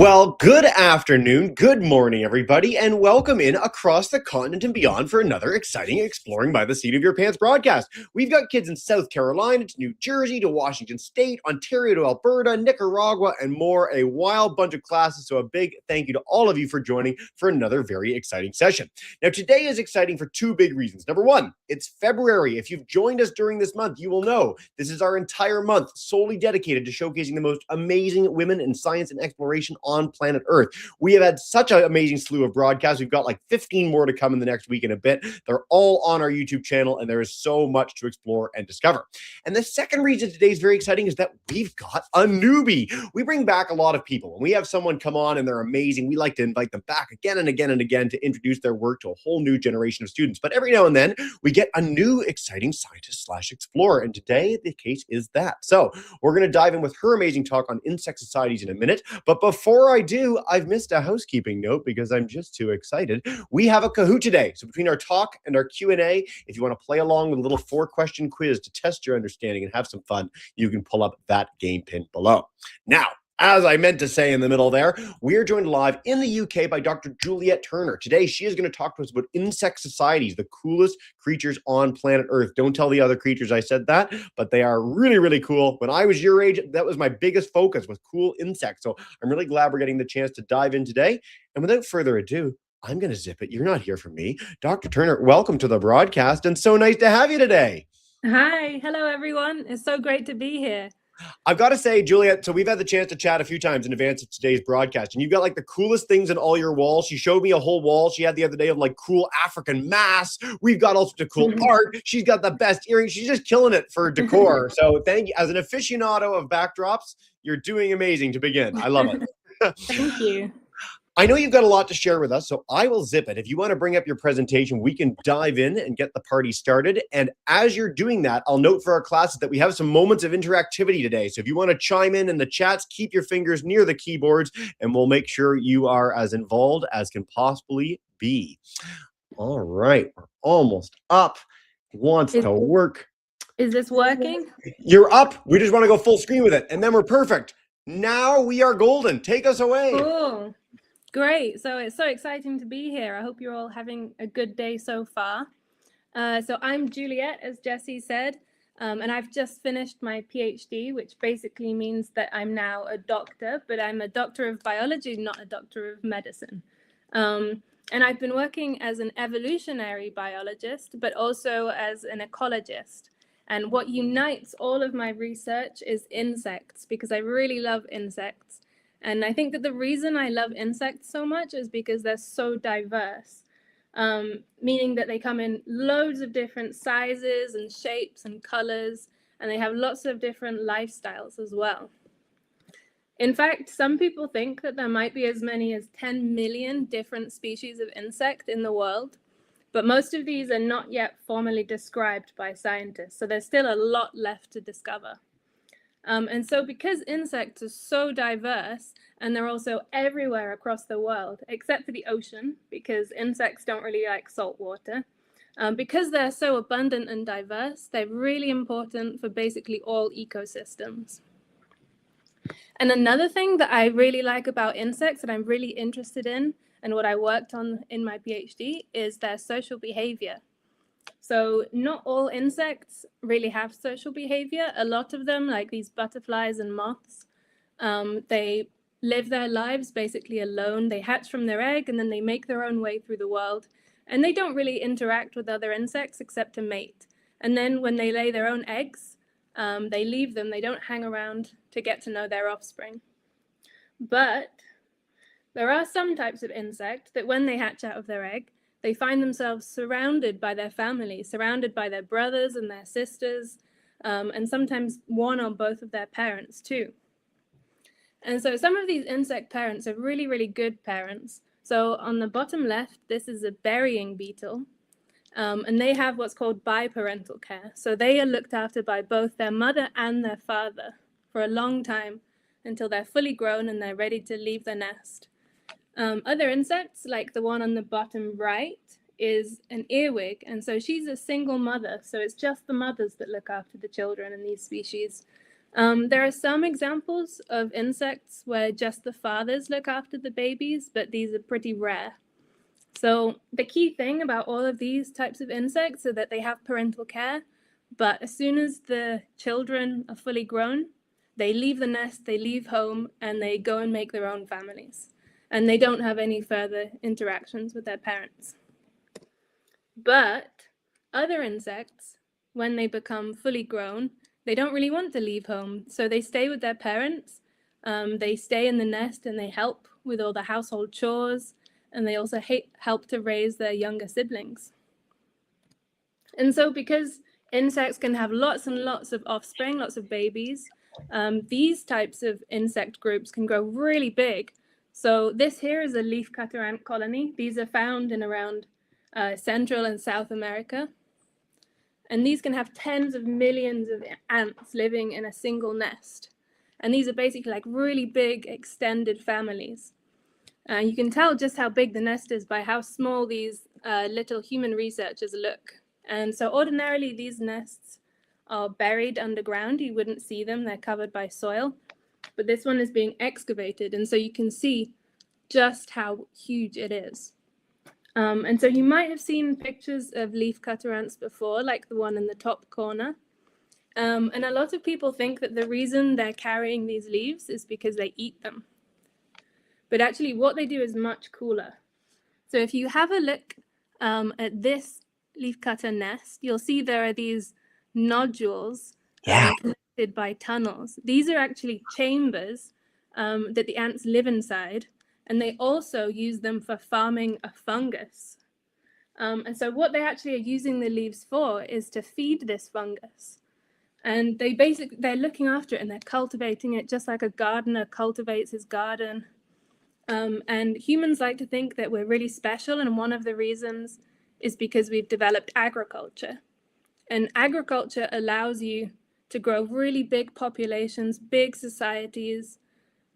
Well, good afternoon, good morning, everybody, and welcome in across the continent and beyond for another exciting Exploring by the Seat of Your Pants broadcast. We've got kids in South Carolina to New Jersey to Washington State, Ontario to Alberta, Nicaragua, and more. A wild bunch of classes, so a big thank you to all of you for joining for another very exciting session. Now, today is exciting for two big reasons. Number one, it's February. If you've joined us during this month, you will know this is our entire month solely dedicated to showcasing the most amazing women in science and exploration on planet Earth. We have had such an amazing slew of broadcasts. We've got like 15 more to come in the next week and a bit. They're all on our YouTube channel, and there is so much to explore and discover. And the second reason today is very exciting is that we've got a newbie. We bring back a lot of people. When we have someone come on and they're amazing, we like to invite them back again and again and again to introduce their work to a whole new generation of students. But every now and then, we get a new exciting scientist/explorer, and today the case is that. So we're going to dive in with her amazing talk on insect societies in a minute. But before I do, I've missed a housekeeping note because I'm just too excited. We have a Kahoot today. So between our talk and our Q&A, if you want to play along with a little 4-question quiz to test your understanding and have some fun, you can pull up that game pin below. Now, as I meant to say in the middle there, we are joined live in the UK by Dr. Juliet Turner. Today, she is going to talk to us about insect societies, the coolest creatures on planet Earth. Don't tell the other creatures I said that, but they are really, really cool. When I was your age, that was my biggest focus, was cool insects. So I'm really glad we're getting the chance to dive in today. And without further ado, I'm going to zip it. You're not here for me. Dr. Turner, welcome to the broadcast, and so nice to have you today. Hi. Hello, everyone. It's so great to be here. I've got to say, Juliet, so we've had the chance to chat a few times in advance of today's broadcast, and you've got like the coolest things in all your walls. She showed me a whole wall she had the other day of like cool African masks. We've got all sorts of cool art. She's got the best earrings. She's just killing it for decor. So thank you. As an aficionado of backdrops, you're doing amazing to begin. I love it. Thank you. I know you've got a lot to share with us, so I will zip it. If you want to bring up your presentation, we can dive in and get the party started. And as you're doing that, I'll note for our classes that we have some moments of interactivity today. So if you want to chime in the chats, keep your fingers near the keyboards, and we'll make sure you are as involved as can possibly be. All right, we're almost up. Wants to work. Is this working? You're up. We just want to go full screen with it, and then we're perfect. Now we are golden. Take us away. Cool. Great. So it's so exciting to be here. I hope you're all having a good day so far. So I'm Juliet, as Jessie said, and I've just finished my PhD, which basically means that I'm now a doctor, but I'm a doctor of biology, not a doctor of medicine. And I've been working as an evolutionary biologist, but also as an ecologist. And what unites all of my research is insects, because I really love insects. And I think that the reason I love insects so much is because they're so diverse, meaning that they come in loads of different sizes and shapes and colors, and they have lots of different lifestyles as well. In fact, some people think that there might be as many as 10 million different species of insect in the world, but most of these are not yet formally described by scientists, so there's still a lot left to discover. And so because insects are so diverse, and they're also everywhere across the world, except for the ocean, because insects don't really like salt water, because they're so abundant and diverse, they're really important for basically all ecosystems. And another thing that I really like about insects that I'm really interested in, and what I worked on in my PhD, is their social behavior. So not all insects really have social behavior. A lot of them, like these butterflies and moths, they live their lives basically alone. They hatch from their egg and then they make their own way through the world. And they don't really interact with other insects except to mate. And then when they lay their own eggs, they leave them. They don't hang around to get to know their offspring. But there are some types of insect that when they hatch out of their egg, they find themselves surrounded by their family, surrounded by their brothers and their sisters, and sometimes one or both of their parents too. And so some of these insect parents are really, really good parents. So on the bottom left, this is a burying beetle, and they have what's called biparental care. So they are looked after by both their mother and their father for a long time until they're fully grown and they're ready to leave the nest. Other insects, like the one on the bottom right, is an earwig, and so she's a single mother, so it's just the mothers that look after the children in these species. There are some examples of insects where just the fathers look after the babies, but these are pretty rare. So the key thing about all of these types of insects is that they have parental care, but as soon as the children are fully grown, they leave the nest, they leave home, and they go and make their own families. And they don't have any further interactions with their parents. But other insects, when they become fully grown, they don't really want to leave home. So they stay with their parents, they stay in the nest, and they help with all the household chores, and they also help to raise their younger siblings. And so because insects can have lots and lots of offspring, lots of babies, these types of insect groups can grow really big. So this here is a leafcutter ant colony. These are found in around Central and South America. And these can have tens of millions of ants living in a single nest. And these are basically like really big extended families. You can tell just how big the nest is by how small these little human researchers look. And so ordinarily these nests are buried underground. You wouldn't see them, they're covered by soil. But this one is being excavated, and so you can see just how huge it is. And so you might have seen pictures of leafcutter ants before, like the one in the top corner. And a lot of people think that the reason they're carrying these leaves is because they eat them. But actually what they do is much cooler. So if you have a look at this leafcutter nest, you'll see there are these nodules connected by tunnels. These are actually chambers that the ants live inside, and they also use them for farming a fungus. And so what they actually are using the leaves for is to feed this fungus. And they're looking after it and they're cultivating it just like a gardener cultivates his garden. And humans like to think that we're really special, and one of the reasons is because we've developed agriculture. And agriculture allows you to grow really big populations, big societies.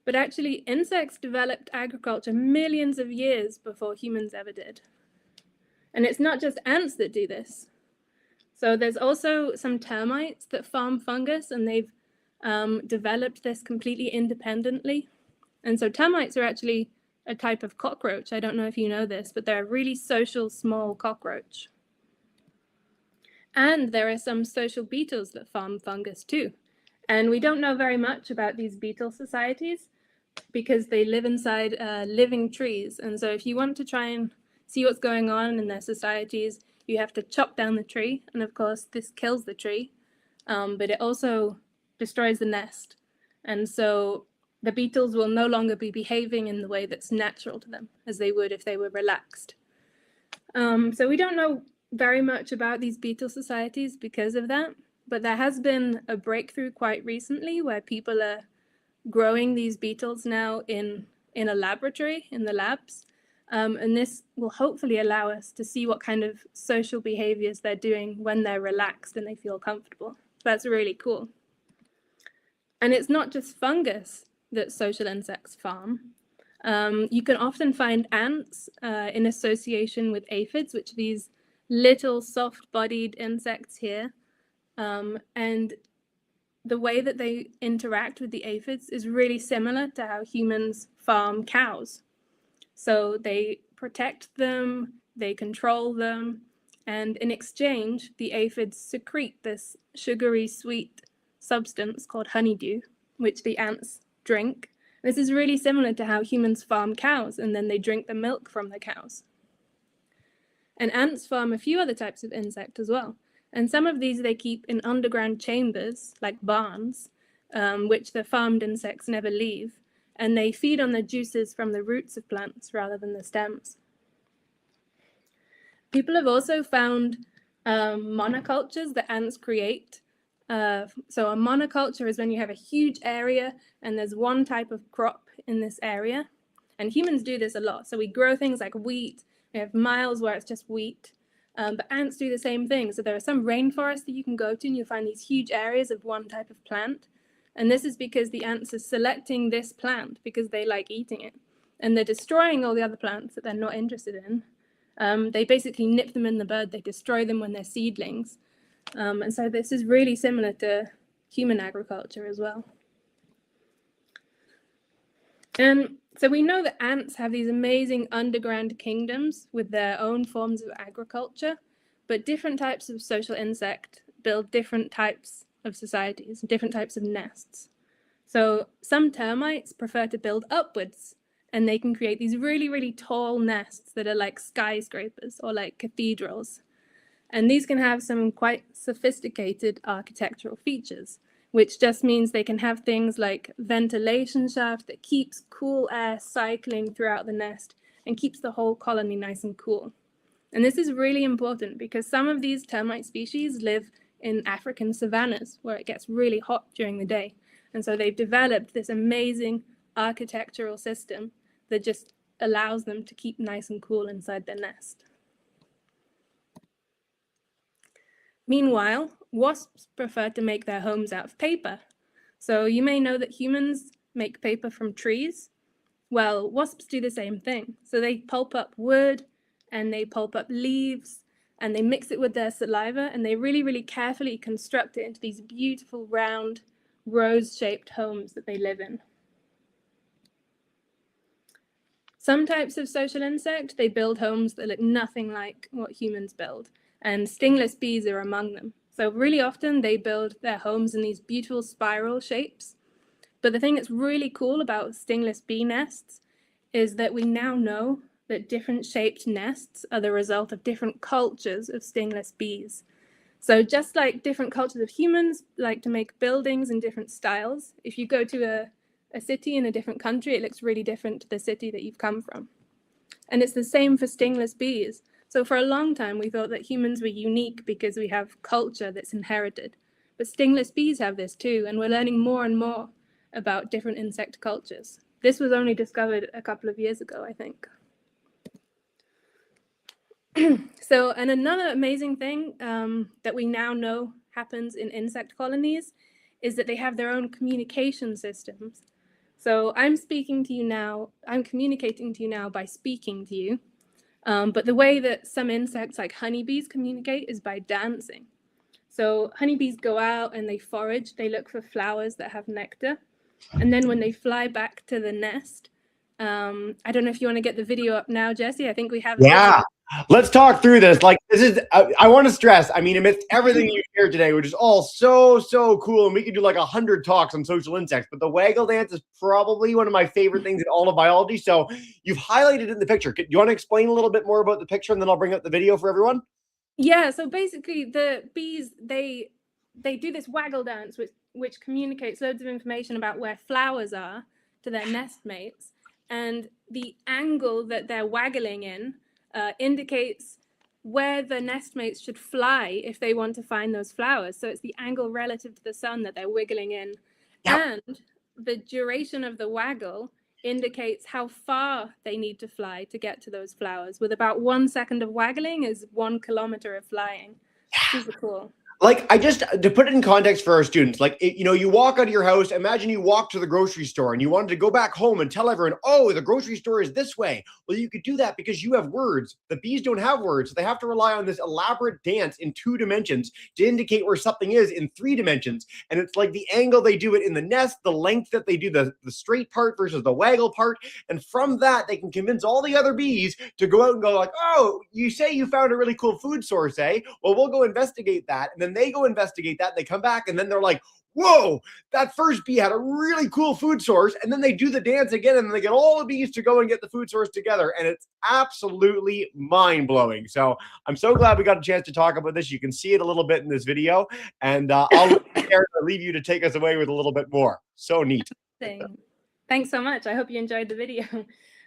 But actually, insects developed agriculture millions of years before humans ever did. And it's not just ants that do this. So there's also some termites that farm fungus, and they've developed this completely independently. And so termites are actually a type of cockroach. I don't know if you know this, but they're a really social, small cockroach. And there are some social beetles that farm fungus too. And we don't know very much about these beetle societies because they live inside living trees. And so if you want to try and see what's going on in their societies, you have to chop down the tree. And of course, this kills the tree, but it also destroys the nest. And so the beetles will no longer be behaving in the way that's natural to them, as they would if they were relaxed. So we don't know very much about these beetle societies because of that, but there has been a breakthrough quite recently where people are growing these beetles now in a laboratory, in the labs, and this will hopefully allow us to see what kind of social behaviors they're doing when they're relaxed and they feel comfortable. That's really cool. And it's not just fungus that social insects farm. You can often find ants in association with aphids, which are these little soft-bodied insects here. And the way that they interact with the aphids is really similar to how humans farm cows. So they protect them, they control them, and in exchange, the aphids secrete this sugary sweet substance called honeydew, which the ants drink. This is really similar to how humans farm cows, and then they drink the milk from the cows. And ants farm a few other types of insect as well. And some of these they keep in underground chambers, like barns, which the farmed insects never leave. And they feed on the juices from the roots of plants rather than the stems. People have also found monocultures that ants create. So a monoculture is when you have a huge area and there's one type of crop in this area. And humans do this a lot. So we grow things like wheat. We have miles where it's just wheat. But ants do the same thing. So there are some rainforests that you can go to and you'll find these huge areas of one type of plant. And this is because the ants are selecting this plant because they like eating it. And they're destroying all the other plants that they're not interested in. They basically nip them in the bud. They destroy them when they're seedlings. And so this is really similar to human agriculture as well. And so we know that ants have these amazing underground kingdoms with their own forms of agriculture, but different types of social insect build different types of societies, different types of nests. So some termites prefer to build upwards, and they can create these really, really tall nests that are like skyscrapers or like cathedrals. And these can have some quite sophisticated architectural features, which just means they can have things like ventilation shaft that keeps cool air cycling throughout the nest and keeps the whole colony nice and cool. And this is really important because some of these termite species live in African savannas where it gets really hot during the day. And so they've developed this amazing architectural system that just allows them to keep nice and cool inside their nest. Meanwhile, wasps prefer to make their homes out of paper. So you may know that humans make paper from trees. Well, wasps do the same thing. So they pulp up wood and they pulp up leaves and they mix it with their saliva and they really, really carefully construct it into these beautiful round rose-shaped homes that they live in. Some types of social insect, they build homes that look nothing like what humans build, and stingless bees are among them. So really often they build their homes in these beautiful spiral shapes. But the thing that's really cool about stingless bee nests is that we now know that different shaped nests are the result of different cultures of stingless bees. So just like different cultures of humans like to make buildings in different styles, if you go to a city in a different country, it looks really different to the city that you've come from. And it's the same for stingless bees. So for a long time, we thought that humans were unique because we have culture that's inherited. But stingless bees have this too, and we're learning more and more about different insect cultures. This was only discovered a couple of years ago, I think. So, and another amazing thing that we now know happens in insect colonies is that they have their own communication systems. So I'm speaking to you now, I'm communicating to you now by speaking to you. But the way that some insects like honeybees communicate is by dancing. So honeybees go out and they forage, they look for flowers that have nectar. And then when they fly back to the nest, I don't know if you want to get the video up now, Jesse. I think we have. Yeah, let's talk through this. Like, this is, I want to stress, I mean, amidst everything you hear today, which is all so cool, and we could do like 100 talks on social insects, but the waggle dance is probably one of my favorite things in all of biology. So you've highlighted it in the picture. Do you want to explain a little bit more about the picture, and then I'll bring up the video for everyone? Yeah, so basically the bees, they do this waggle dance, which communicates loads of information about where flowers are to their nest mates. And the angle that they're waggling in indicates where the nest mates should fly if they want to find those flowers. So it's the angle relative to the sun that they're wiggling in. Yep. And the duration of the waggle indicates how far they need to fly to get to those flowers. With about 1 second of waggling is 1 kilometer of flying. Super cool. Like, to put it in context for our students, like, you walk out of your house, imagine you walk to the grocery store and you wanted to go back home and tell everyone, oh, the grocery store is this way. Well, you could do that because you have words. The bees don't have words. So they have to rely on this elaborate dance in 2 dimensions to indicate where something is in 3 dimensions. And it's like the angle they do it in the nest, the length that they do the straight part versus the waggle part. And from that, they can convince all the other bees to go out and go like, oh, you say you found a really cool food source, eh? Well, we'll go investigate that. And then they go investigate that, they come back, and then they're like, whoa, that first bee had a really cool food source. And then they do the dance again, and then they get all the bees to go and get the food source together. And it's absolutely mind-blowing. So I'm so glad we got a chance to talk about this. You can see it a little bit in this video, and I'll leave you to take us away with a little bit more. So neat. Thanks so much. I hope you enjoyed the video.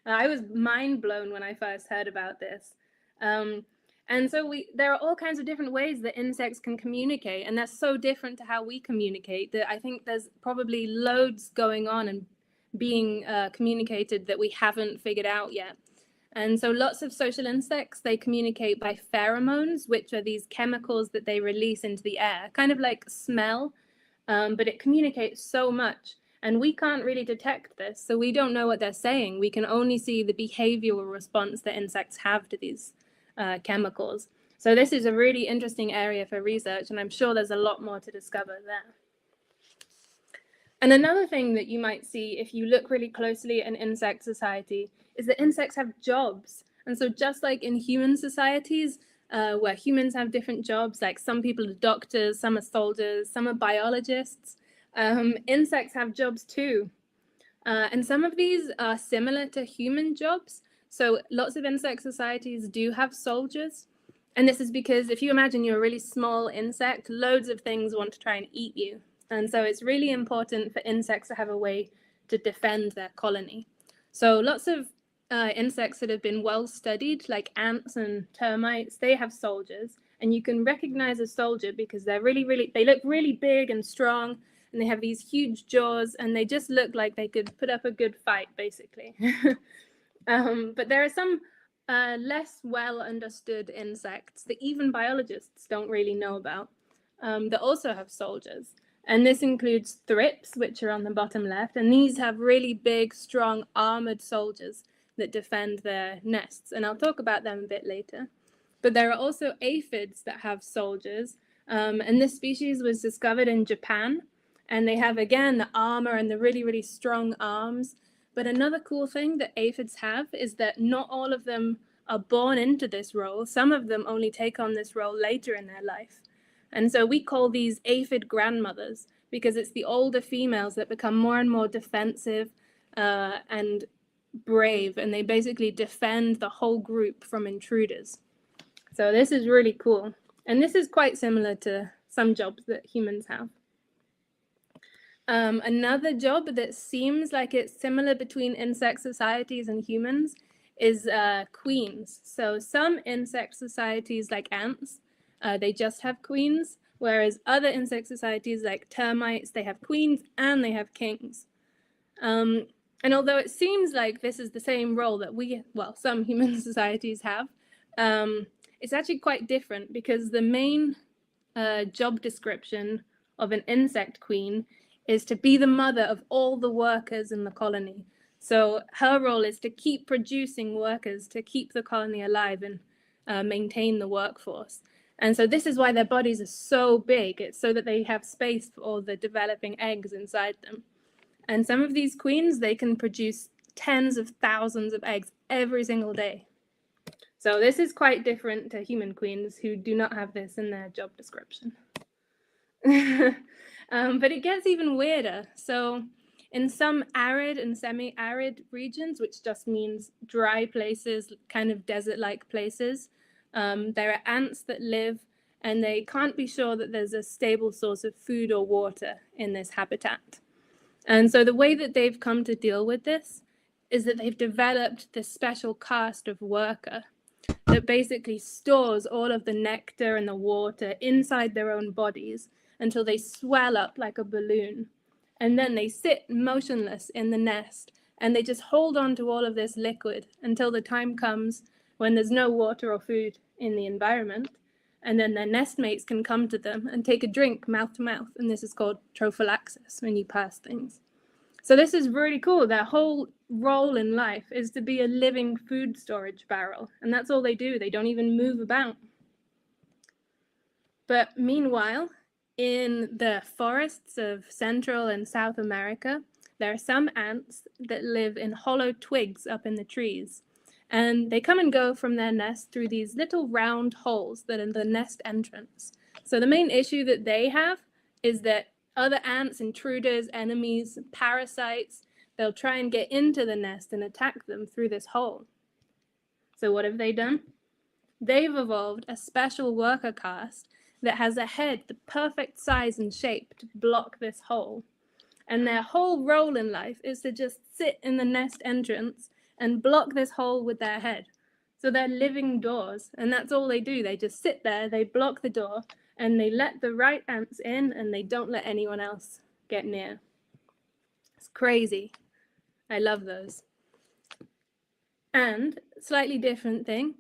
I was mind blown when I first heard about this. And so there are all kinds of different ways that insects can communicate, and that's so different to how we communicate that I think there's probably loads going on and being communicated that we haven't figured out yet. And so lots of social insects, they communicate by pheromones, which are these chemicals that they release into the air, kind of like smell, but it communicates so much. And we can't really detect this, so we don't know what they're saying. We can only see the behavioral response that insects have to these chemicals. So this is a really interesting area for research, and I'm sure there's a lot more to discover there. And another thing that you might see if you look really closely at an insect society is that insects have jobs. And so just like in human societies, where humans have different jobs, like some people are doctors, some are soldiers, some are biologists, insects have jobs too. And some of these are similar to human jobs. So lots of insect societies do have soldiers. And this is because if you imagine you're a really small insect, loads of things want to try and eat you. And so it's really important for insects to have a way to defend their colony. So lots of insects that have been well studied, like ants and termites, they have soldiers. And you can recognize a soldier because they look really big and strong, and they have these huge jaws, and they just look like they could put up a good fight, basically. But there are some less well understood insects that even biologists don't really know about that also have soldiers. And this includes thrips, which are on the bottom left, and these have really big, strong, armored soldiers that defend their nests. And I'll talk about them a bit later. But there are also aphids that have soldiers, and this species was discovered in Japan. And they have, again, the armor and the really, really strong arms. But another cool thing that aphids have is that not all of them are born into this role. Some of them only take on this role later in their life. And so we call these aphid grandmothers because it's the older females that become more and more defensive and brave, and they basically defend the whole group from intruders. So this is really cool. And this is quite similar to some jobs that humans have. Another job that seems like it's similar between insect societies and humans is queens. So some insect societies, like ants, they just have queens, whereas other insect societies, like termites, they have queens and they have kings. And although it seems like this is the same role that some human societies have, it's actually quite different because the main job description of an insect queen is to be the mother of all the workers in the colony. So her role is to keep producing workers to keep the colony alive and maintain the workforce. And so this is why their bodies are so big. It's so that they have space for all the developing eggs inside them. And some of these queens, they can produce tens of thousands of eggs every single day. So this is quite different to human queens who do not have this in their job description. But it gets even weirder. So in some arid and semi-arid regions, which just means dry places, kind of desert-like places, there are ants that live, and they can't be sure that there's a stable source of food or water in this habitat. And so the way that they've come to deal with this is that they've developed this special caste of worker that basically stores all of the nectar and the water inside their own bodies until they swell up like a balloon. And then they sit motionless in the nest, and they just hold on to all of this liquid until the time comes when there's no water or food in the environment. And then their nestmates can come to them and take a drink mouth to mouth. And this is called trophallaxis, when you pass things. So this is really cool. Their whole role in life is to be a living food storage barrel. And that's all they do. They don't even move about. But meanwhile, in the forests of Central and South America, there are some ants that live in hollow twigs up in the trees. And they come and go from their nest through these little round holes that are the nest entrance. So the main issue that they have is that other ants, intruders, enemies, parasites, they'll try and get into the nest and attack them through this hole. So what have they done? They've evolved a special worker caste that has a head the perfect size and shape to block this hole. And their whole role in life is to just sit in the nest entrance and block this hole with their head. So they're living doors, and that's all they do. They just sit there, they block the door, and they let the right ants in, and they don't let anyone else get near. It's crazy. I love those. And slightly different thing,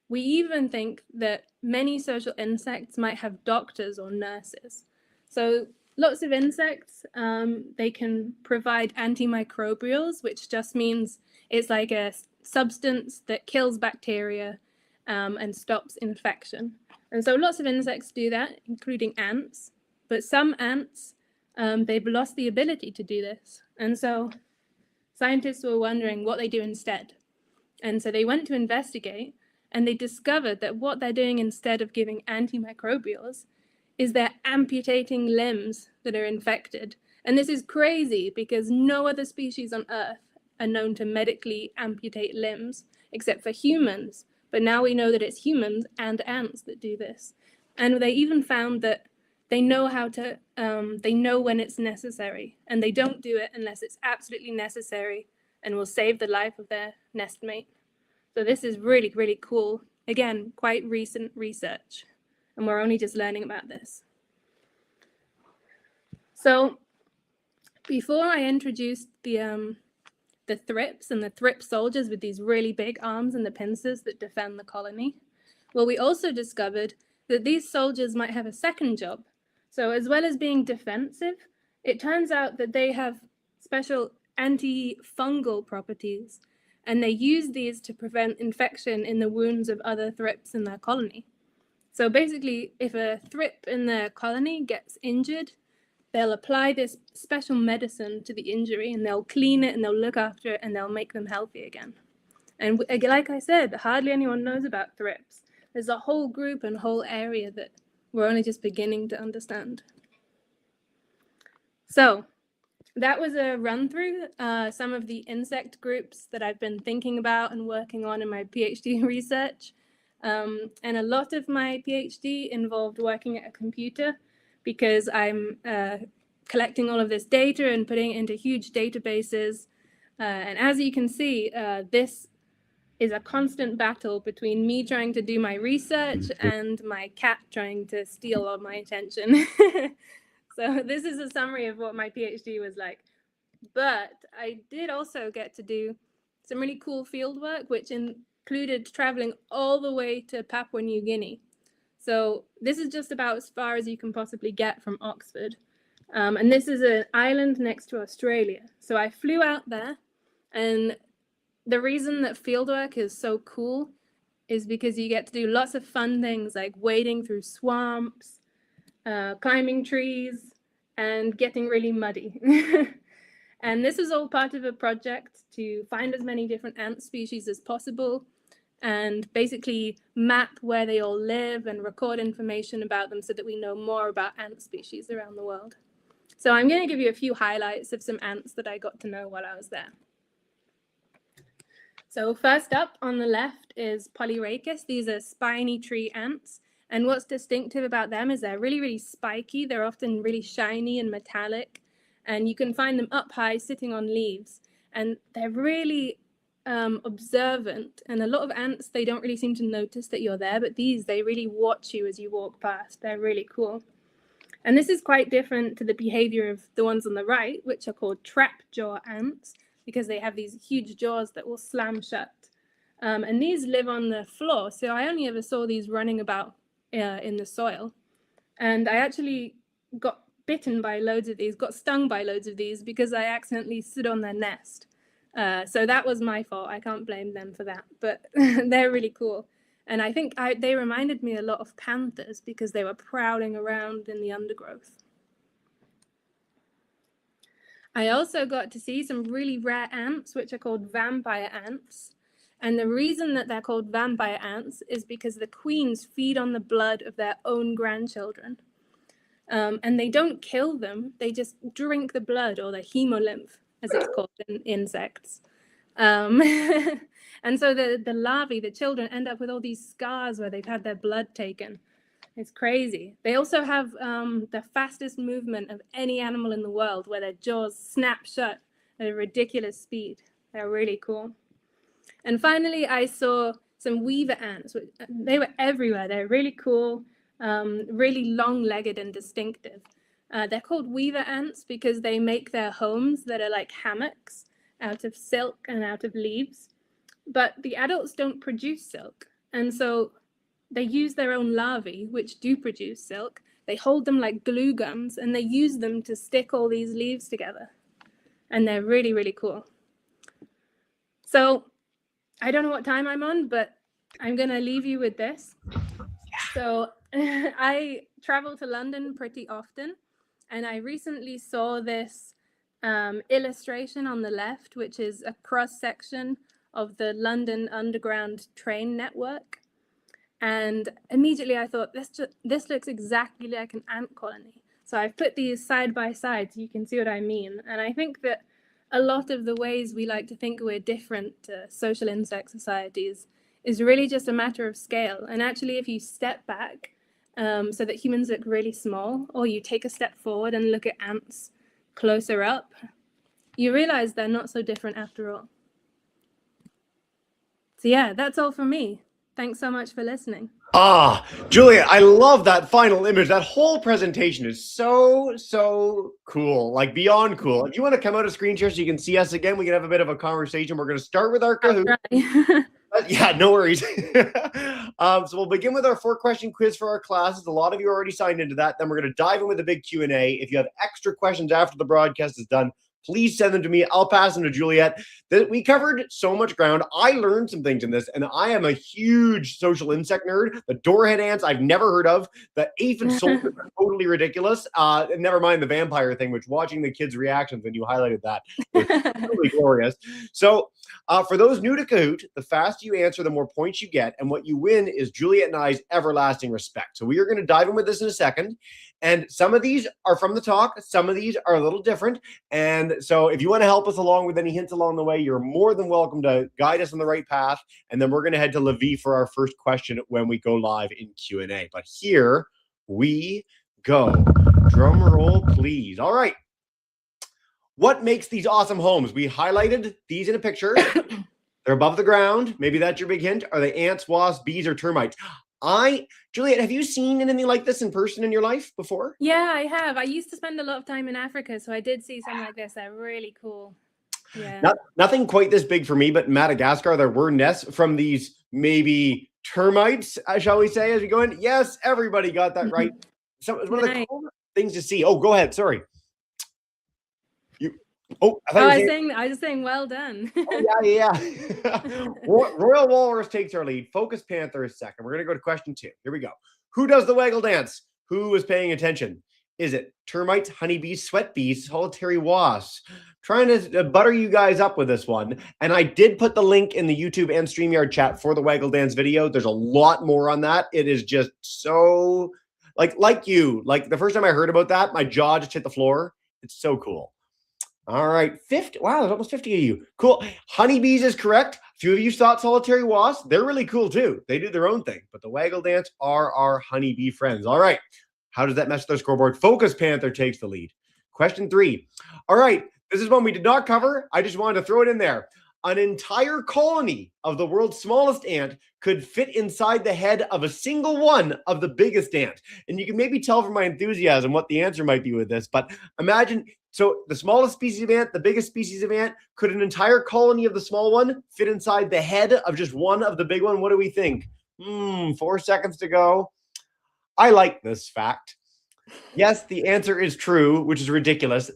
we even think that many social insects might have doctors or nurses. So lots of insects, they can provide antimicrobials, which just means it's like a substance that kills bacteria and stops infection. And so lots of insects do that, including ants. But some ants they've lost the ability to do this. And so scientists were wondering what they do instead. And so they went to investigate, and they discovered that what they're doing instead of giving antimicrobials is they're amputating limbs that are infected. And this is crazy because no other species on Earth are known to medically amputate limbs except for humans. But now we know that it's humans and ants that do this. And they even found that they know they know when it's necessary, and they don't do it unless it's absolutely necessary and will save the life of their nestmate. So this is really, really cool. Again, quite recent research, and we're only just learning about this. So before I introduced the thrips and the thrip soldiers with these really big arms and the pincers that defend the colony, well, we also discovered that these soldiers might have a second job. So as well as being defensive, it turns out that they have special antifungal properties, and they use these to prevent infection in the wounds of other thrips in their colony. So basically, if a thrip in their colony gets injured, they'll apply this special medicine to the injury, and they'll clean it, and they'll look after it, and they'll make them healthy again. And like I said, hardly anyone knows about thrips. There's a whole group and whole area that we're only just beginning to understand. So that was a run through some of the insect groups that I've been thinking about and working on in my PhD research. And a lot of my PhD involved working at a computer because I'm collecting all of this data and putting it into huge databases. And as you can see, this is a constant battle between me trying to do my research and my cat trying to steal all my attention. So this is a summary of what my PhD was like. But I did also get to do some really cool field work, which included traveling all the way to Papua New Guinea. So this is just about as far as you can possibly get from Oxford. And this is an island next to Australia. So I flew out there, and the reason that fieldwork is so cool is because you get to do lots of fun things like wading through swamps, climbing trees, and getting really muddy. And this is all part of a project to find as many different ant species as possible and basically map where they all live and record information about them so that we know more about ant species around the world. So I'm going to give you a few highlights of some ants that I got to know while I was there. So first up on the left is Polyrhacus. These are spiny tree ants. And what's distinctive about them is they're really, really spiky. They're often really shiny and metallic. And you can find them up high sitting on leaves. And they're really observant. And a lot of ants, they don't really seem to notice that you're there. But these, they really watch you as you walk past. They're really cool. And this is quite different to the behavior of the ones on the right, which are called trap jaw ants, because they have these huge jaws that will slam shut. And these live on the floor. So I only ever saw these running about in the soil. And I actually got bitten by loads of these, got stung by loads of these because I accidentally stood on their nest. So that was my fault. I can't blame them for that, but they're really cool. And I think they reminded me a lot of panthers because they were prowling around in the undergrowth. I also got to see some really rare ants, which are called vampire ants. And the reason that they're called vampire ants is because the queens feed on the blood of their own grandchildren. And they don't kill them, they just drink the blood, or the hemolymph, as it's called in insects. And so the larvae, the children, end up with all these scars where they've had their blood taken. It's crazy. They also have the fastest movement of any animal in the world, where their jaws snap shut at a ridiculous speed. They're really cool. And finally, I saw some weaver ants. They were everywhere. They're really cool, really long-legged and distinctive. They're called weaver ants because they make their homes that are like hammocks out of silk and out of leaves. But the adults don't produce silk. And so they use their own larvae, which do produce silk. They hold them like glue guns, and they use them to stick all these leaves together. And they're really, really cool. So I don't know what time I'm on, but I'm going to leave you with this. So I travel to London pretty often. And I recently saw this illustration on the left, which is a cross-section of the London Underground train network. And immediately I thought, this looks exactly like an ant colony. So I've put these side by side so you can see what I mean. And I think that a lot of the ways we like to think we're different to social insect societies is really just a matter of scale. And actually, if you step back so that humans look really small, or you take a step forward and look at ants closer up, you realize they're not so different after all. So yeah, that's all from me. Thanks so much for listening. Juliet, I love that final image. That whole presentation is so cool, like beyond cool. If you want to come out of screen share so you can see us again, we can have a bit of a conversation. We're going to start with our Kahoot. Yeah, no worries. So we'll begin with our 4-question quiz for our classes. A lot of you already signed into that. Then we're going to dive in with a big Q&A. If you have extra questions after the broadcast is done, please send them to me. I'll pass them to Juliet. We covered so much ground. I learned some things in this, and I am a huge social insect nerd. The doorhead ants I've never heard of. The aphid soldiers are totally ridiculous. And never mind the vampire thing, which watching the kids' reactions when you highlighted that was really glorious. So for those new to Kahoot, the faster you answer, the more points you get. And what you win is Juliet and I's everlasting respect. So we are going to dive in with this in a second. And some of these are from the talk. Some of these are a little different. And so if you want to help us along with any hints along the way, you're more than welcome to guide us on the right path. And then we're going to head to Levi for our first question when we go live in Q&A. But here we go. Drum roll, please. All right. What makes these awesome homes? We highlighted these in a picture. They're above the ground. Maybe that's your big hint. Are they ants, wasps, bees, or termites? Juliet, have you seen anything like this in person in your life before? Yeah, I have. I used to spend a lot of time in Africa, so I did see something like this. They're really cool. Yeah. Nothing quite this big for me, but in Madagascar, there were nests from these maybe termites, shall we say, as we go in. Yes, everybody got that right. So it's one of the cool things to see. Oh, go ahead. Sorry. I was saying, well done. Yeah. Royal Walrus takes our lead. Focus Panther is second. We're going to go to question 2. Here we go. Who does the waggle dance? Who is paying attention? Is it termites, honeybees, sweat bees, solitary wasps? Trying to butter you guys up with this one. And I did put the link in the YouTube and StreamYard chat for the waggle dance video. There's a lot more on that. It is just so like the first time I heard about that, my jaw just hit the floor. It's so cool. All right, 50. Wow, there's almost 50 of you. Cool. Honeybees is correct. A few of you thought solitary wasps. They're really cool too. They do their own thing, but the waggle dance are our honeybee friends. All right. How does that mess with their scoreboard? Focus Panther takes the lead. Question 3. All right, this is one we did not cover. I just wanted to throw it in there. An entire colony of the world's smallest ant could fit inside the head of a single one of the biggest ant. And you can maybe tell from my enthusiasm what the answer might be with this, but imagine. So the smallest species of ant, the biggest species of ant, could an entire colony of the small one fit inside the head of just one of the big one? What do we think? 4 seconds to go. I like this fact. Yes, the answer is true, which is ridiculous.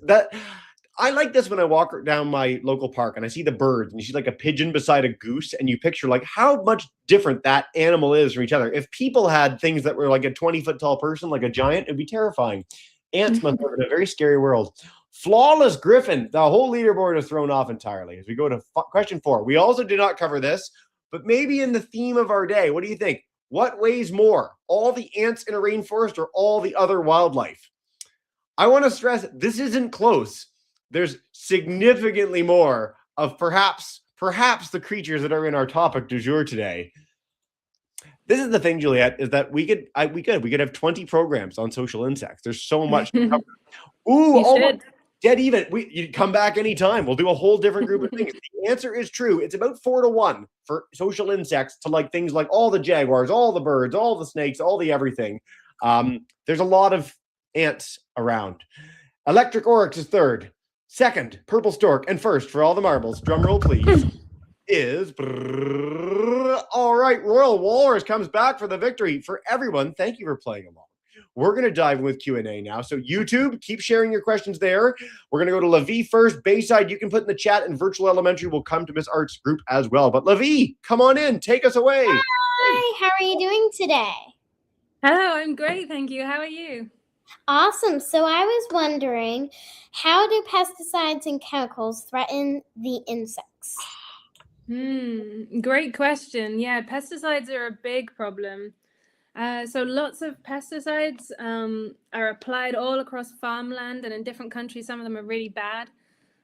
I like this when I walk down my local park and I see the birds and you see like a pigeon beside a goose and you picture like how much different that animal is from each other. If people had things that were like a 20-foot tall person, like a giant, it'd be terrifying. Ants must live in a very scary world. Flawless Griffin. The whole leaderboard is thrown off entirely. As we go to question 4. We also did not cover this, but maybe in the theme of our day, what do you think? What weighs more, all the ants in a rainforest or all the other wildlife? I want to stress this isn't close. There's significantly more of perhaps the creatures that are in our topic du jour today. This is the thing, Juliet, is that we could have 20 programs on social insects. There's so much to cover. Ooh, dead even. You come back anytime. We'll do a whole different group of things. The answer is true. It's about 4-1 for social insects to like things like all the jaguars, all the birds, all the snakes, all the everything. There's a lot of ants around. Electric oryx is third. Second, purple stork. And first, for all the marbles, drum roll please, is... All right, Royal Walrus comes back for the victory. For everyone, thank you for playing along. We're going to dive in with Q&A now. So YouTube, keep sharing your questions there. We're going to go to Levi first. Bayside, you can put in the chat, and Virtual Elementary will come to Miss Art's group as well. But Levi, come on in. Take us away. Hi, how are you doing today? Hello, I'm great, thank you. How are you? Awesome. So I was wondering, how do pesticides and chemicals threaten the insects? Great question. Yeah, pesticides are a big problem. So lots of pesticides are applied all across farmland, and in different countries, some of them are really bad.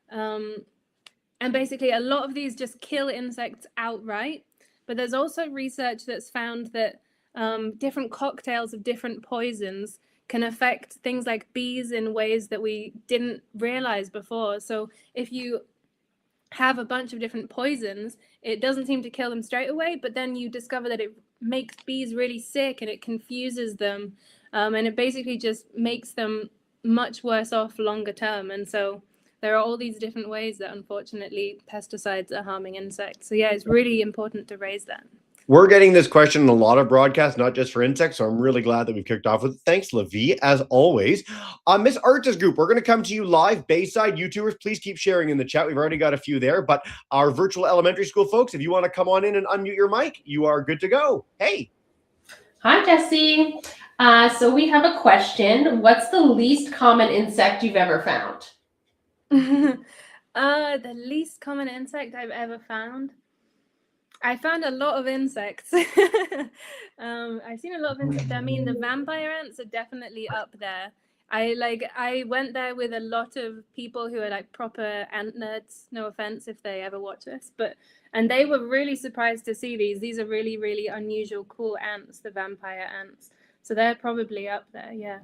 And basically, a lot of these just kill insects outright. But there's also research that's found that different cocktails of different poisons can affect things like bees in ways that we didn't realize before. So if you have a bunch of different poisons, it doesn't seem to kill them straight away, but then you discover that it makes bees really sick and it confuses them, and it basically just makes them much worse off longer term. And so there are all these different ways that unfortunately pesticides are harming insects. So yeah, it's really important to raise that. We're getting this question in a lot of broadcasts, not just for insects, so I'm really glad that we've kicked off with it. Thanks, Levi, as always. Miss Artis Group, we're going to come to you live. Bayside YouTubers, please keep sharing in the chat. We've already got a few there, but our virtual elementary school folks, if you want to come on in and unmute your mic, you are good to go. Hey. Hi, Jesse. So we have a question. What's the least common insect you've ever found? The least common insect I've ever found. I found a lot of insects. I've seen a lot of insects. I mean, the vampire ants are definitely up there. I went there with a lot of people who are like proper ant nerds. No offense if they ever watch this, and they were really surprised to see these. These are really, really unusual, cool ants, the vampire ants. So they're probably up there, yeah.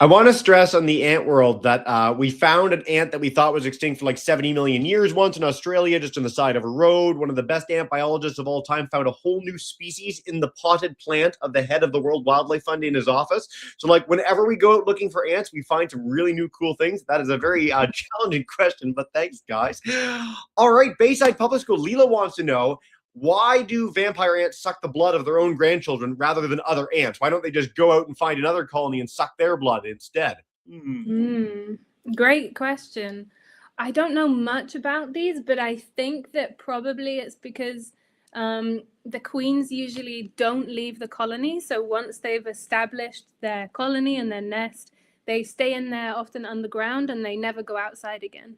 I want to stress on the ant world that we found an ant that we thought was extinct for like 70 million years once in Australia, just on the side of a road. One of the best ant biologists of all time found a whole new species in the potted plant of the head of the World Wildlife Fund in his office. So like whenever we go out looking for ants, we find some really new cool things. That is a very challenging question, but thanks, guys. All right, Bayside Public School. Leela wants to know, why do vampire ants suck the blood of their own grandchildren rather than other ants? Why don't they just go out and find another colony and suck their blood instead? Great question. I don't know much about these, but I think that probably it's because the queens usually don't leave the colony. So once they've established their colony and their nest, they stay in there, often underground, and they never go outside again.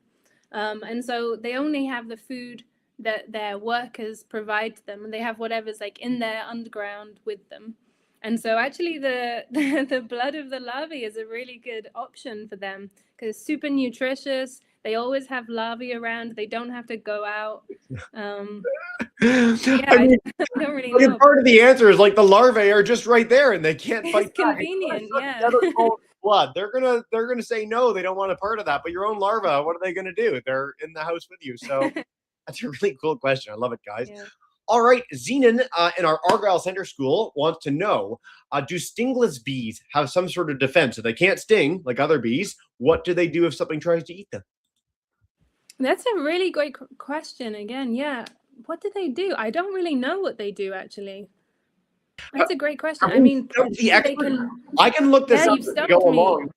And so they only have the food that their workers provide to them, and they have whatever's like in there underground with them. And so actually the blood of the larvae is a really good option for them because it's super nutritious. They always have larvae around. They don't have to go out. I don't really know. Part of the answer is like the larvae are just right there and they can't fight. It's convenient, yeah. Blood. They're gonna say no. They don't want a part of that. But your own larva, what are they gonna do? They're in the house with you. So that's a really cool question. I love it, guys. Yeah. All right, Zenon in our Argyle Center School wants to know, do stingless bees have some sort of defense? So they can't sting like other bees. What do they do if something tries to eat them? That's a really great question again. Yeah. What do they do? I don't really know what they do, actually. That's a great question. I mean, I can look this up as we go along.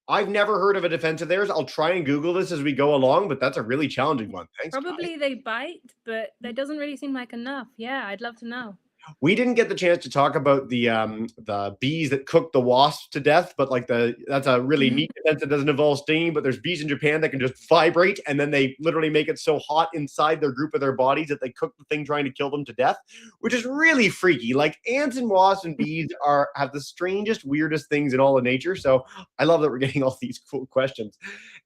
I've never heard of a defense of theirs. I'll try and Google this as we go along, but that's a really challenging one. Thanks. Probably guys. They bite, but that doesn't really seem like enough. Yeah, I'd love to know. We didn't get the chance to talk about the bees that cook the wasps to death, but like that's a really neat defense that doesn't involve stinging. But there's bees in Japan that can just vibrate, and then they literally make it so hot inside their group of their bodies that they cook the thing trying to kill them to death, which is really freaky. Like ants and wasps and bees have the strangest, weirdest things in all of nature. So I love that we're getting all these cool questions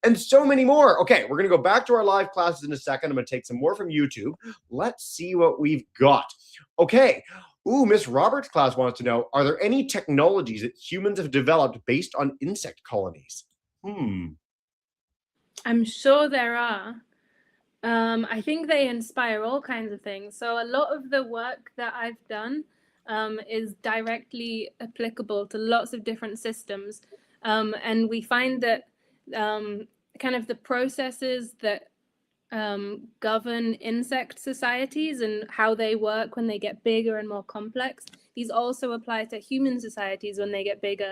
and so many more. Okay, we're gonna go back to our live classes in a second. I'm gonna take some more from YouTube. Let's see what we've got. Okay. Ooh, Miss Roberts' class wants to know, are there any technologies that humans have developed based on insect colonies? I'm sure there are. I think they inspire all kinds of things. So a lot of the work that I've done is directly applicable to lots of different systems. And we find that kind of the processes that govern insect societies and how they work when they get bigger and more complex, these also apply to human societies when they get bigger.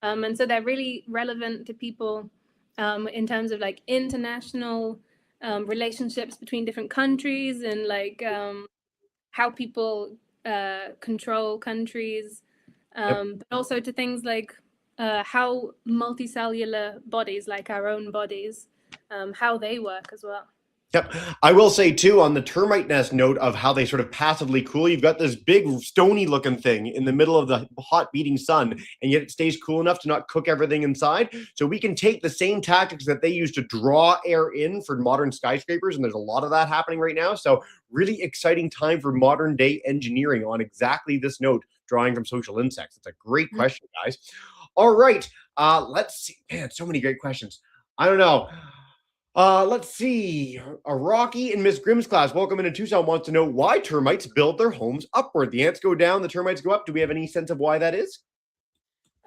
And so they're really relevant to people in terms of like international relationships between different countries and like how people control countries, but also to things like how multicellular bodies, like our own bodies, how they work as well. Yep. I will say too, on the termite nest note of how they sort of passively cool, you've got this big stony looking thing in the middle of the hot beating sun, and yet it stays cool enough to not cook everything inside. So we can take the same tactics that they use to draw air in for modern skyscrapers, and there's a lot of that happening right now. So really exciting time for modern day engineering on exactly this note, drawing from social insects. It's a great question, guys. All right. Let's see. Man, so many great questions. I don't know. Let's see. Rocky in Miss Grimm's class, welcome into Tucson, wants to know why termites build their homes upward. The ants go down, the termites go up. Do we have any sense of why that is?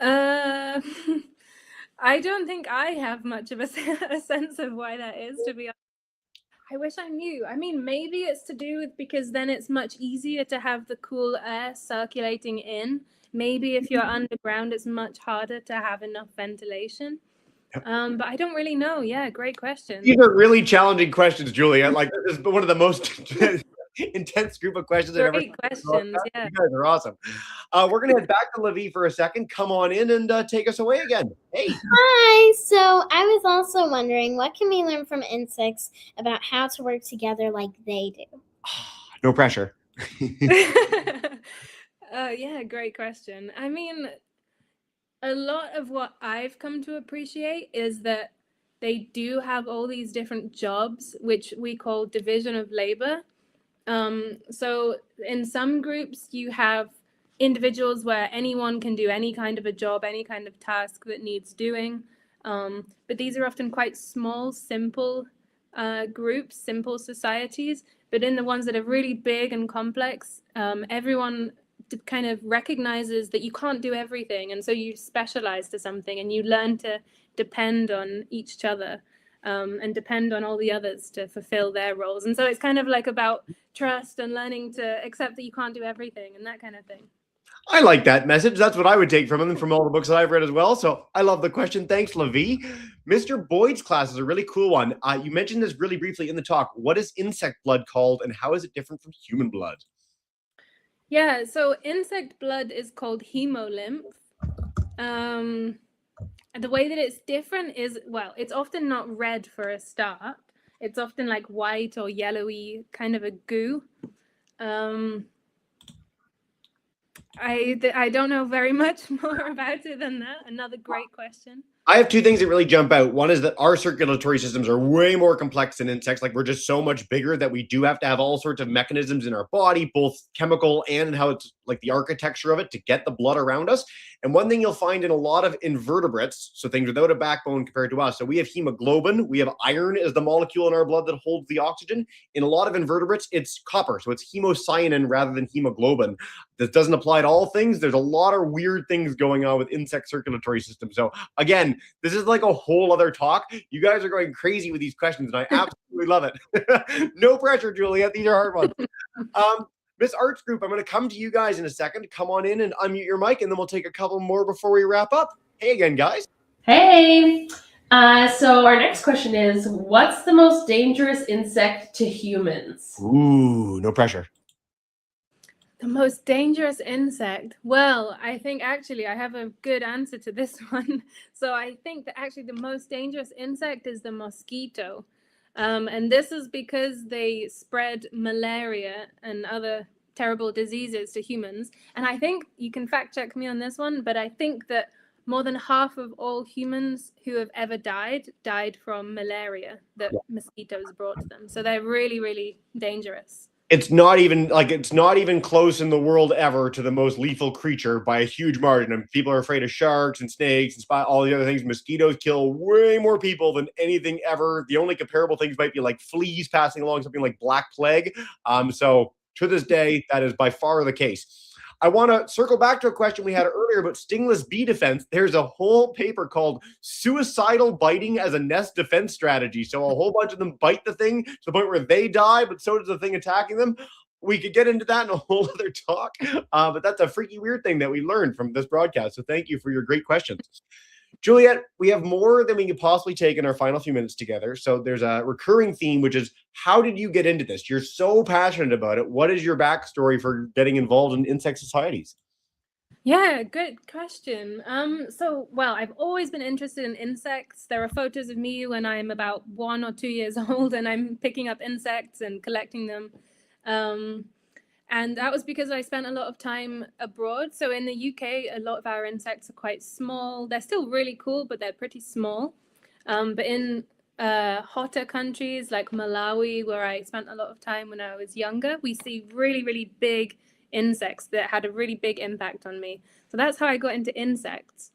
I don't think I have much of a sense of why that is, to be honest. I wish I knew. I mean, maybe it's to do with because then it's much easier to have the cool air circulating in. Maybe if you're underground, it's much harder to have enough ventilation. But I don't really know. Yeah, great question. These are really challenging questions, Julia. Like, this is one of the most intense group of questions I've ever. Great questions, yeah. You guys are awesome. We're going to head back to Livy for a second. Come on in and take us away again. Hey. Hi. So I was also wondering, what can we learn from insects about how to work together like they do? No pressure. Yeah, great question. I mean, a lot of what I've come to appreciate is that they do have all these different jobs, which we call division of labor. So in some groups, you have individuals where anyone can do any kind of a job, any kind of task that needs doing. But these are often quite small, simple groups, simple societies. But in the ones that are really big and complex, everyone kind of recognizes that you can't do everything, and so you specialize to something and you learn to depend on each other and depend on all the others to fulfill their roles. And so it's kind of like about trust and learning to accept that you can't do everything and that kind of thing. I like that message. That's what I would take from them, from all the books that I've read as well. So I love the question. Thanks, Levi. Mr. Boyd's class is a really cool one. You mentioned this really briefly in the talk. What is insect blood called, and how is it different from human blood? Yeah, so insect blood is called hemolymph. The way that it's different is, well, it's often not red for a start. It's often like white or yellowy, kind of a goo. I don't know very much more about it than that. Another great question. I have two things that really jump out. One is that our circulatory systems are way more complex than insects. Like, we're just so much bigger that we do have to have all sorts of mechanisms in our body, both chemical and how it's like the architecture of it to get the blood around us. And one thing you'll find in a lot of invertebrates, so things without a backbone compared to us. So we have hemoglobin. We have iron as the molecule in our blood that holds the oxygen. In a lot of invertebrates, it's copper. So it's hemocyanin rather than hemoglobin. This doesn't apply to all things. There's a lot of weird things going on with insect circulatory systems. So again, this is like a whole other talk. You guys are going crazy with these questions, and I absolutely love it. No pressure, Juliet. These are hard ones. Miss Arts Group, I'm going to come to you guys in a second. Come on in and unmute your mic, and then we'll take a couple more before we wrap up. Hey again, guys. Hey. So our next question is, what's the most dangerous insect to humans? Ooh, no pressure. The most dangerous insect? Well, I think actually I have a good answer to this one. So I think that actually the most dangerous insect is the mosquito. And this is because they spread malaria and other terrible diseases to humans. And I think you can fact check me on this one, but I think that more than half of all humans who have ever died from malaria that mosquitoes brought to them. So they're really, really dangerous. It's not even close in the world ever to the most lethal creature by a huge margin. And people are afraid of sharks and snakes and all the other things. Mosquitoes kill way more people than anything ever. The only comparable things might be like fleas passing along, something like Black Plague. So to this day, that is by far the case. I want to circle back to a question we had earlier about stingless bee defense. There's a whole paper called Suicidal Biting as a Nest Defense Strategy. So a whole bunch of them bite the thing to the point where they die, but so does the thing attacking them. We could get into that in a whole other talk, but that's a freaky weird thing that we learned from this broadcast. So thank you for your great questions. Juliet, we have more than we could possibly take in our final few minutes together. So there's a recurring theme, which is, how did you get into this? You're so passionate about it. What is your backstory for getting involved in insect societies? Yeah, good question. Well, I've always been interested in insects. There are photos of me when I'm about 1 or 2 years old and I'm picking up insects and collecting them. And that was because I spent a lot of time abroad. So in the UK, a lot of our insects are quite small. They're still really cool, but they're pretty small. But in hotter countries like Malawi, where I spent a lot of time when I was younger, we see really, really big insects that had a really big impact on me. So that's how I got into insects.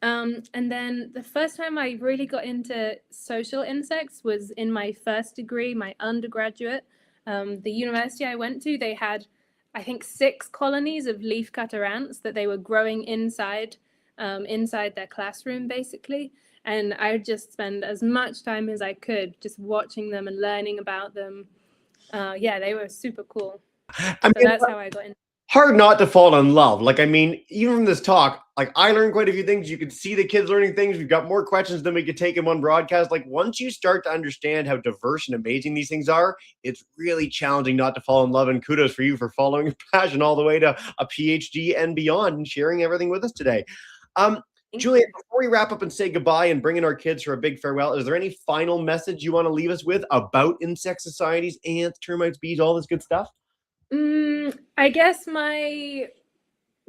And then the first time I really got into social insects was in my first degree, my undergraduate. The university I went to, they had, I think, 6 colonies of leafcutter ants that they were growing inside their classroom, basically. And I would just spend as much time as I could just watching them and learning about them. Yeah, they were super cool. I So mean, that's how I got into. hard not to fall in love. Like, I mean, even from this talk, like I learned quite a few things. You can see the kids learning things. We've got more questions than we could take in one broadcast. Like once you start to understand how diverse and amazing these things are, it's really challenging not to fall in love. And kudos for you for following your passion all the way to a PhD and beyond and sharing everything with us today. Juliet, before we wrap up and say goodbye and bring in our kids for a big farewell, is there any final message you want to leave us with about insect societies, ants, termites, bees, all this good stuff? I guess my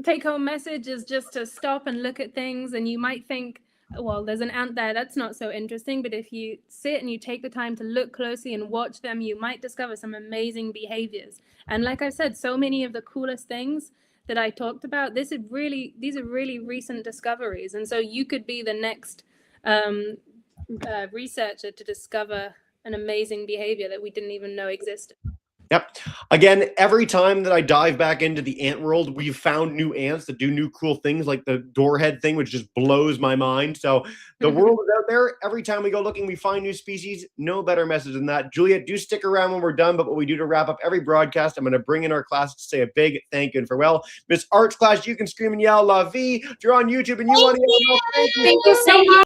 take-home message is just to stop and look at things, and you might think, well, there's an ant there, that's not so interesting, but if you sit and you take the time to look closely and watch them, you might discover some amazing behaviors. And like I said, so many of the coolest things that I talked about, these are really recent discoveries, and so you could be the next researcher to discover an amazing behavior that we didn't even know existed. Yep. Again, every time that I dive back into the ant world, we've found new ants that do new cool things like the doorhead thing, which just blows my mind. So the world is out there. Every time we go looking, we find new species. No better message than that. Juliet, do stick around when we're done. But what we do to wrap up every broadcast, I'm going to bring in our class to say a big thank you and farewell. Miss Arts class, you can scream and yell La Vie. If you're on YouTube and you want to yell, Thank you so much.